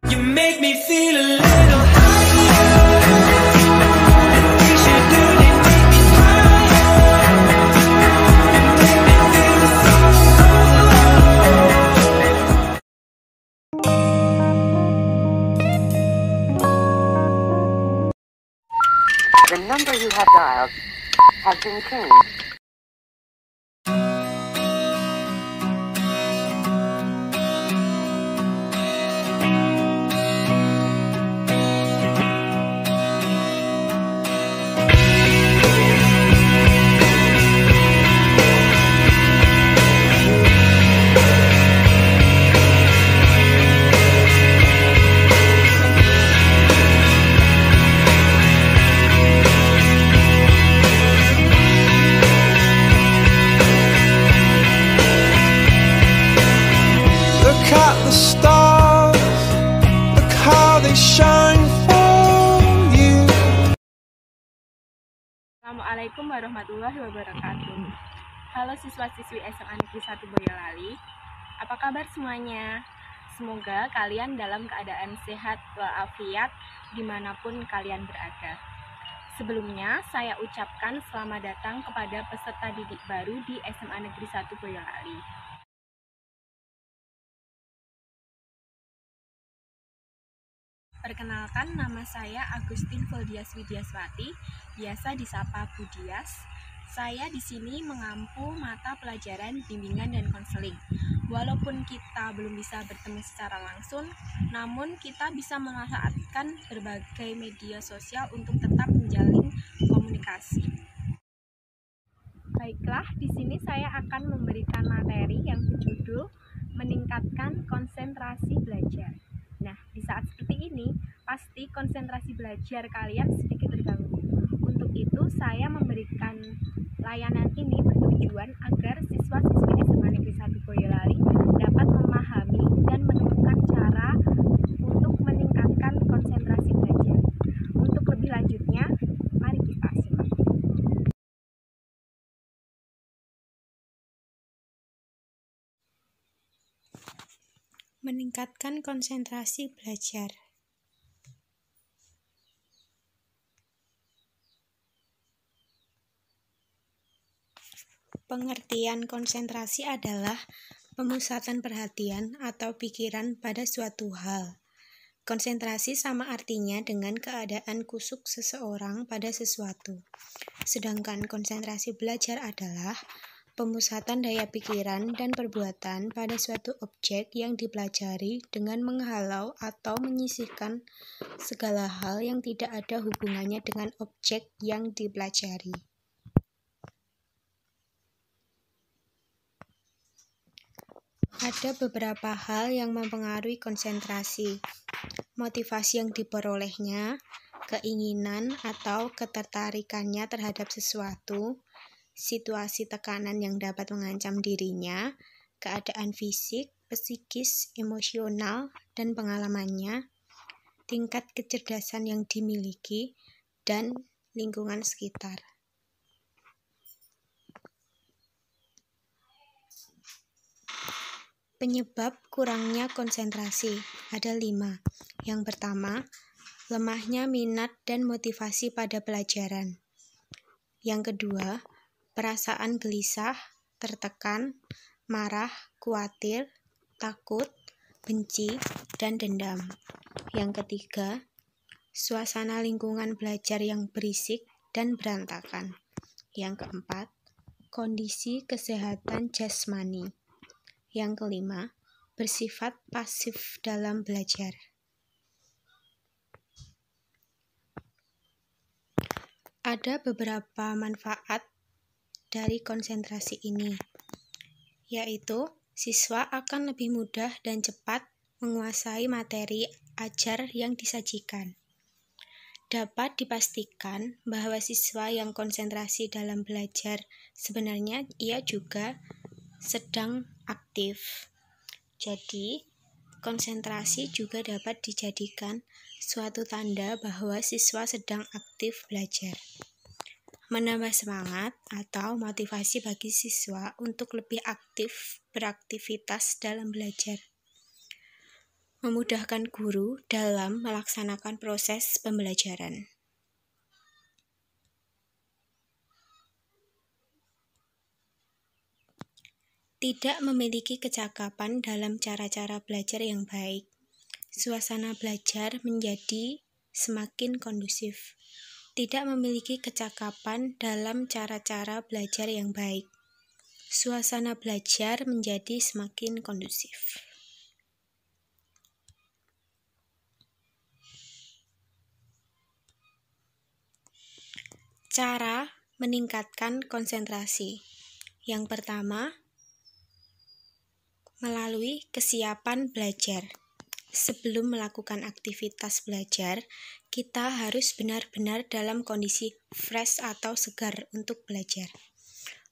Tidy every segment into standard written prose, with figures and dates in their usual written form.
You make me feel a little higher. We should do it, make me higher. Make me feel so The number you have dialed has been changed. look at the stars, look how they shine for you. Assalamualaikum warahmatullahi wabarakatuh. Halo siswa-siswi SMA Negeri 1 Boyolali. Apa kabar semuanya? Semoga kalian dalam keadaan sehat walafiat dimanapun kalian berada. Sebelumnya saya ucapkan selamat datang kepada peserta didik baru di SMA Negeri 1 Boyolali. Perkenalkan, nama saya Agustin Voldias Widiaswati, biasa disapa Bu Dias. Saya di sini mengampu mata pelajaran bimbingan dan konseling. Walaupun kita belum bisa bertemu secara langsung, namun kita bisa memanfaatkan berbagai media sosial untuk tetap menjalin komunikasi. Baiklah, di sini saya akan memberikan materi yang berjudul meningkatkan konsentrasi belajar. Nah, di saat seperti ini, pasti konsentrasi belajar kalian sedikit terganggu. Untuk itu, saya memberikan layanan ini bertujuan agar siswa-siswi SMA Negeri 1 Boyolali dapat memahami dan menemukan cara untuk meningkatkan konsentrasi belajar. Untuk lebih lanjutnya, mari kita simak. Meningkatkan konsentrasi belajar. Pengertian konsentrasi adalah pemusatan perhatian atau pikiran pada suatu hal. Konsentrasi sama artinya dengan keadaan kusuk seseorang pada sesuatu. Sedangkan konsentrasi belajar adalah pemusatan daya pikiran dan perbuatan pada suatu objek yang dipelajari dengan menghalau atau menyisihkan segala hal yang tidak ada hubungannya dengan objek yang dipelajari. Ada beberapa hal yang mempengaruhi konsentrasi: motivasi yang diperolehnya, keinginan atau ketertarikannya terhadap sesuatu, situasi tekanan yang dapat mengancam dirinya, keadaan fisik, psikis, emosional, dan pengalamannya, tingkat kecerdasan yang dimiliki, dan lingkungan sekitar. Penyebab kurangnya konsentrasi ada 5. Yang pertama, lemahnya minat dan motivasi pada pelajaran. Yang kedua, perasaan gelisah, tertekan, marah, khawatir, takut, benci, dan dendam. Yang ketiga, suasana lingkungan belajar yang berisik dan berantakan. Yang keempat, kondisi kesehatan jasmani. Yang kelima, bersifat pasif dalam belajar. Ada beberapa manfaat dari konsentrasi ini, yaitu siswa akan lebih mudah dan cepat menguasai materi ajar yang disajikan. Dapat dipastikan bahwa siswa yang konsentrasi dalam belajar sebenarnya ia juga sedang aktif. Jadi, konsentrasi juga dapat dijadikan suatu tanda bahwa siswa sedang aktif belajar. Menambah semangat atau motivasi bagi siswa untuk lebih aktif beraktivitas dalam belajar. memudahkan guru dalam melaksanakan proses pembelajaran. Tidak memiliki kecakapan dalam cara-cara belajar yang baik, suasana belajar menjadi semakin kondusif. Tidak memiliki kecakapan dalam cara-cara belajar yang baik, suasana belajar menjadi semakin kondusif. Cara meningkatkan konsentrasi. Yang pertama, melalui kesiapan belajar. Sebelum melakukan aktivitas belajar, kita harus benar-benar dalam kondisi fresh atau segar untuk belajar.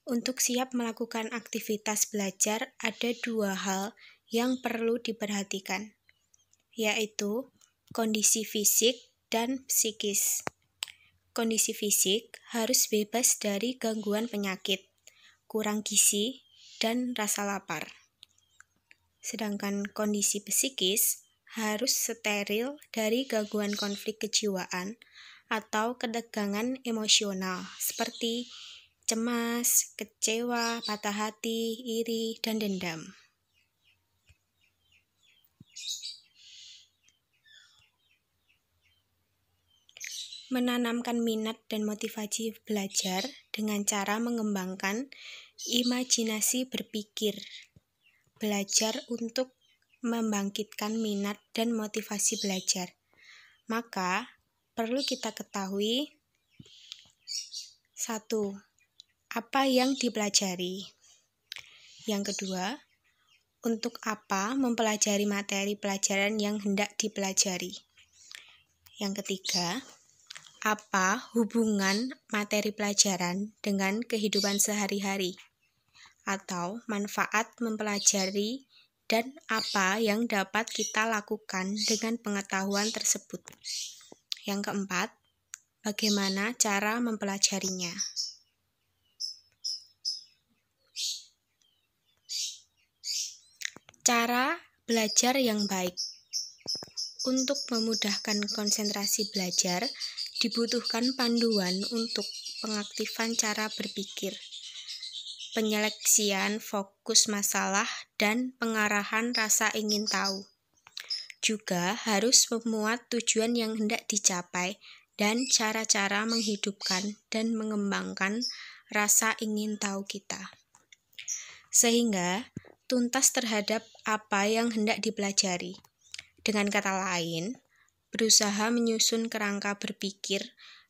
Untuk siap melakukan aktivitas belajar, ada dua hal yang perlu diperhatikan, yaitu kondisi fisik dan psikis. Kondisi fisik harus bebas dari gangguan penyakit, kurang gizi, dan rasa lapar. Sedangkan kondisi psikis harus steril dari gangguan konflik kejiwaan atau ketegangan emosional seperti cemas, kecewa, patah hati, iri, dan dendam. Menanamkan minat dan motivasi belajar dengan cara mengembangkan imajinasi berpikir. Belajar untuk membangkitkan minat dan motivasi belajar. Maka, perlu kita ketahui 1. Apa yang dipelajari? Yang kedua, untuk apa mempelajari materi pelajaran yang hendak dipelajari? Yang ketiga, apa hubungan materi pelajaran dengan kehidupan sehari-hari? Atau manfaat mempelajari dan apa yang dapat kita lakukan dengan pengetahuan tersebut. Yang keempat, bagaimana cara mempelajarinya. Cara belajar yang baik. Untuk memudahkan konsentrasi belajar, dibutuhkan panduan untuk pengaktifan cara berpikir, penyeleksian fokus masalah, dan pengarahan rasa ingin tahu. Juga harus memuat tujuan yang hendak dicapai dan cara-cara menghidupkan dan mengembangkan rasa ingin tahu kita. Sehingga tuntas terhadap apa yang hendak dipelajari. Dengan kata lain, berusaha menyusun kerangka berpikir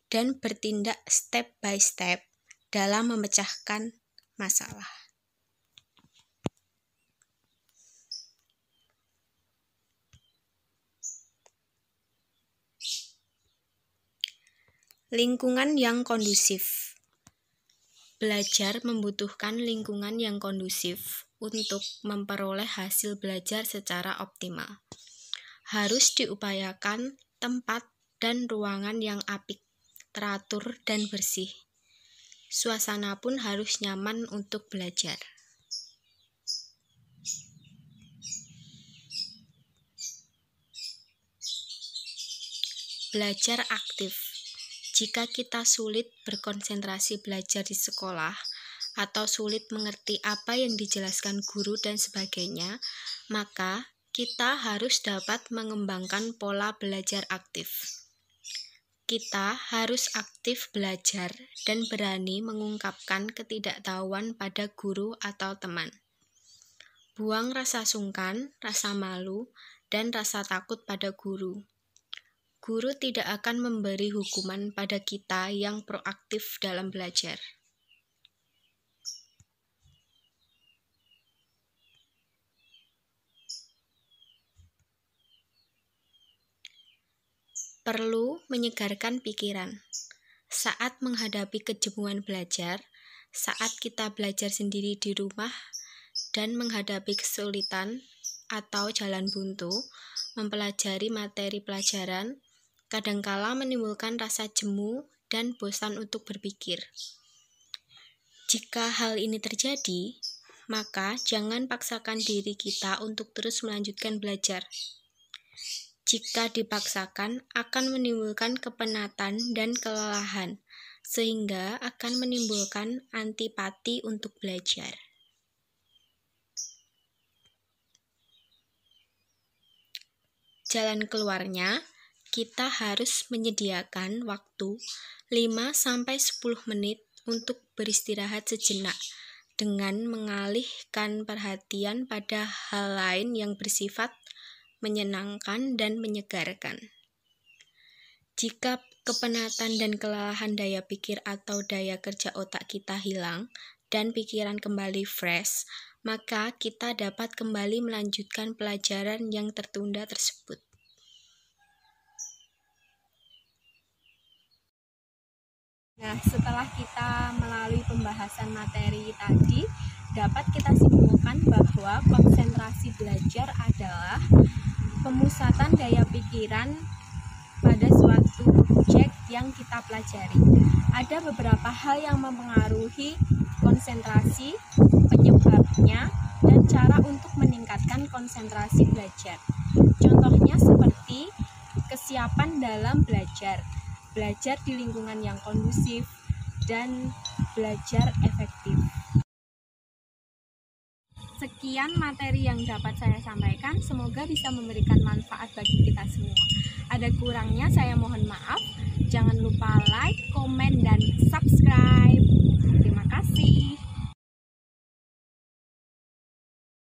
dan bertindak step by step dalam memecahkan masalah. Lingkungan yang kondusif. Belajar membutuhkan lingkungan yang kondusif untuk memperoleh hasil belajar secara optimal. Harus diupayakan tempat dan ruangan yang apik, teratur, dan bersih. Suasana pun harus nyaman untuk belajar. Belajar aktif. Jika kita sulit berkonsentrasi belajar di sekolah atau sulit mengerti apa yang dijelaskan guru dan sebagainya, maka kita harus dapat mengembangkan pola belajar aktif. Kita harus aktif belajar dan berani mengungkapkan ketidaktahuan pada guru atau teman. Buang rasa sungkan, rasa malu, dan rasa takut pada guru. Guru tidak akan memberi hukuman pada kita yang proaktif dalam belajar. Perlu menyegarkan pikiran. Saat menghadapi kejenuhan belajar, saat kita belajar sendiri di rumah, dan menghadapi kesulitan atau jalan buntu, mempelajari materi pelajaran, kadangkala menimbulkan rasa jemu dan bosan untuk berpikir. Jika hal ini terjadi, maka jangan paksakan diri kita untuk terus melanjutkan belajar. Jika dipaksakan, akan menimbulkan kepenatan dan kelelahan, sehingga akan menimbulkan antipati untuk belajar. Jalan keluarnya, kita harus menyediakan waktu 5-10 menit untuk beristirahat sejenak dengan mengalihkan perhatian pada hal lain yang bersifat menyenangkan dan menyegarkan. Jika kepenatan dan kelelahan daya pikir atau daya kerja otak kita hilang dan pikiran kembali fresh, maka kita dapat kembali melanjutkan pelajaran yang tertunda tersebut. Nah, setelah kita melalui pembahasan materi tadi, dapat kita simpulkan bahwa konsentrasi belajar adalah pemusatan daya pikiran pada suatu objek yang kita pelajari. Ada beberapa hal yang mempengaruhi konsentrasi, penyebabnya, dan cara untuk meningkatkan konsentrasi belajar. Contohnya seperti kesiapan dalam belajar di lingkungan yang kondusif, dan belajar efektif. Sekian materi yang dapat saya sampaikan, semoga bisa memberikan manfaat bagi kita semua. Ada kurangnya saya mohon maaf. Jangan lupa like, komen, dan subscribe. Terima kasih.